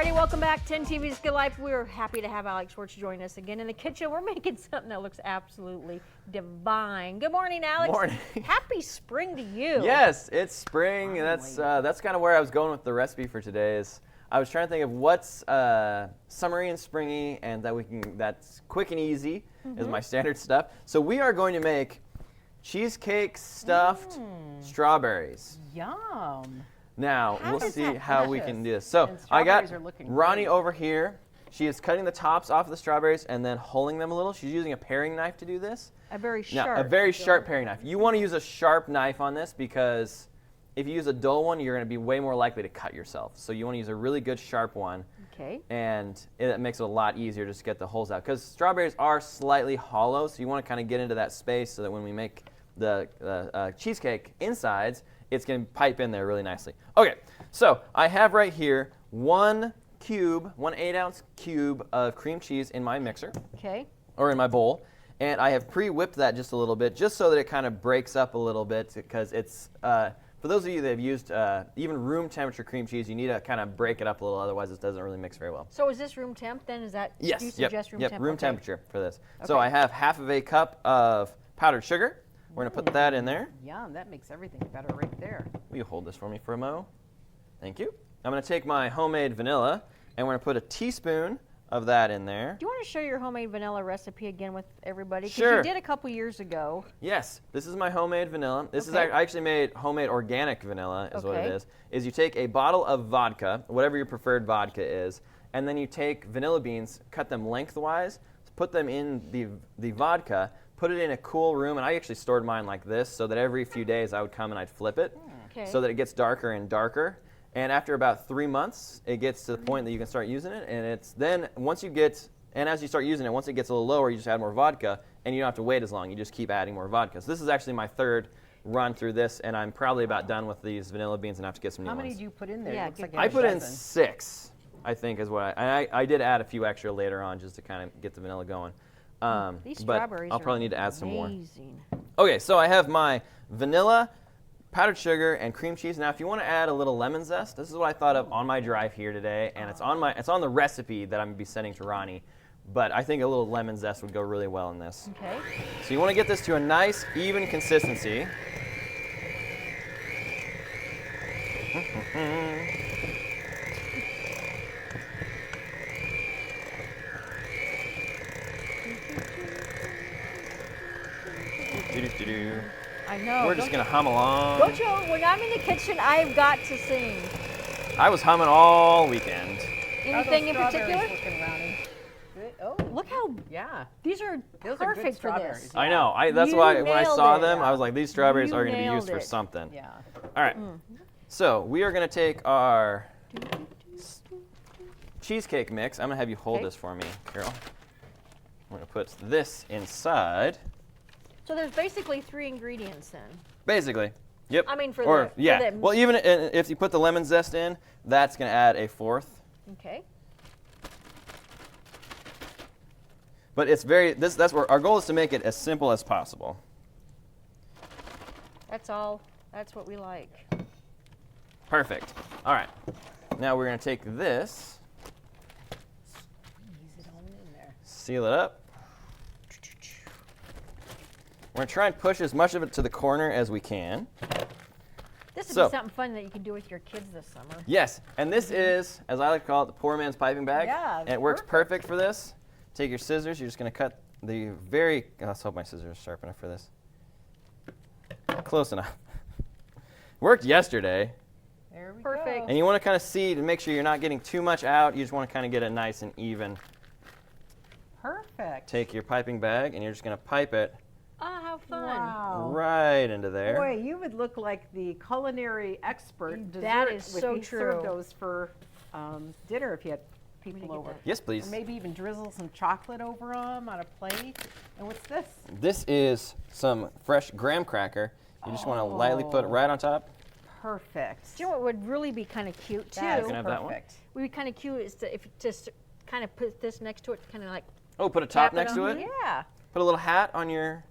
everybody. Welcome back to TV's Good Life. We're happy to have Alex Schwartz join us again in the kitchen. We're making something that looks absolutely divine. Good morning, Alex. Morning. Happy spring to you. Yes, it's spring. That's kind of where I was going with the recipe for today. I was trying to think of what's summery and springy, and that's quick and easy is my standard stuff. So we are going to make cheesecake stuffed strawberries. Yum. Now, we'll see how we can do this. So I got Ronnie over here. She is cutting the tops off of the strawberries and then hulling them a little. She's using a paring knife to do this. A very sharp. Now, a very sharp paring knife. You want to use a sharp knife on this because if you use a dull one, you're going to be way more likely to cut yourself. So you want to use a really good sharp one. Okay. And it makes it a lot easier just to get the holes out. Because strawberries are slightly hollow, so you want to kind of get into that space so that when we make the cheesecake insides, it's going to pipe in there really nicely. Okay, so I have right here 1 8-ounce cube of cream cheese in my mixer. Okay. Or in my bowl. And I have pre-whipped that just a little bit, just so that it kind of breaks up a little bit, because it's, for those of you that have used even room temperature cream cheese, you need to kind of break it up a little, otherwise it doesn't really mix very well. So is this room temp then? Is that, yes, do you suggest room temp? Room temperature for this. Okay. So I have half of a cup of powdered sugar. We're going to put that in there. Yum, that makes everything better right there. Will you hold this for me for a mo? Thank you. I'm going to take my homemade vanilla, and we're going to put a teaspoon of that in there. Do you want to show your homemade vanilla recipe again with everybody? Sure. Because you did a couple years ago. Yes, this is my homemade vanilla. This is I actually made homemade organic vanilla is what it is. You take a bottle of vodka, whatever your preferred vodka is, and then you take vanilla beans, cut them lengthwise, put them in the vodka, put it in a cool room, and I actually stored mine like this so that every few days I would come and I'd flip it so that it gets darker and darker. And after about 3 months, it gets to the point that you can start using it. And it's then as you start using it, once it gets a little lower, you just add more vodka, and you don't have to wait as long. You just keep adding more vodka. So this is actually my third run through this, and I'm probably about done with these vanilla beans and have to get some new ones. How many do you put in there? Yeah, I put in 6, I think, is what I did add a few extra later on just to kind of get the vanilla going. These but strawberries I'll probably are need to add some more. amazing. Okay, so I have my vanilla, powdered sugar, and cream cheese. Now, if you want to add a little lemon zest, this is what I thought of on my drive here today, and it's on the recipe that I'm going to be sending to Ronnie. But I think a little lemon zest would go really well in this. Okay. So you want to get this to a nice, even consistency. I know. We're just going to hum along. Don't you, when I'm in the kitchen, I've got to sing. I was humming all weekend. Anything in particular? Oh, Look how, these are Those are good perfect for strawberries. this. I know. That's You why when I nailed saw it. them, I was like, these strawberries You are going to be used nailed for it. something. Yeah. All right. So we are going to take our cheesecake mix. I'm going to have you hold this for me, Carol. I'm going to put this inside. So there's basically 3 ingredients then. Basically. Yep. I mean, Well, even if you put the lemon zest in, that's going to add a 4th. Okay. But it's that's where our goal is to make it as simple as possible. That's all. That's what we like. Perfect. All right. Now we're going to take this, Squeeze it on in there. seal it up. We're going to try and push as much of it to the corner as we can. This would So- be something fun that you can do with your kids this summer. Yes, and this is, as I like to call it, the poor man's piping bag. Yeah, And it works perfect for this. Take your scissors. You're just going to cut the let's hope my scissors are sharp enough for this. Close enough. Worked yesterday. There we Perfect. go. And you want to kind of see to make sure you're not getting too much out. You just want to kind of get it nice and even. Perfect. Take your piping bag, and you're just going to pipe it Ah, how fun. Wow. right into there. Boy, you would look like the culinary expert. That dessert is if so you true. served those for dinner if you had people get over. that. Yes, Or please. maybe even drizzle some chocolate over them on a plate. And what's this? This is some fresh graham cracker. You just want to lightly put it right on top. Perfect. Do you know what would really be kind of cute too? That is You can have that one. perfect. Would be kind of cute is to, if you just kind of put this next to it, kind of like Oh, put a top tap it next to on. it. Yeah. Put a little hat on your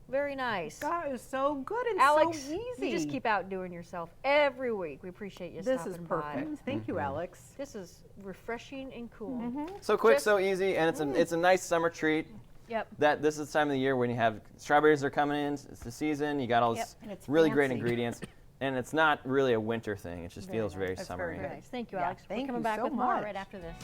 Very nice. That is so good and Alex, so easy. you just keep outdoing yourself every week. We appreciate you This stopping is by. perfect. Thank you, Alex. This is refreshing and cool. So quick, Just- so easy, and it's a nice summer treat. Yep. That this is the time of the year when you have strawberries are coming in. It's the season. You got all this And it's really great fancy. ingredients, and it's not really a winter thing. It just feels very That's summery. very Very nice. Thank you, Yeah, Alex. thank We're coming you back so with more much. right after this.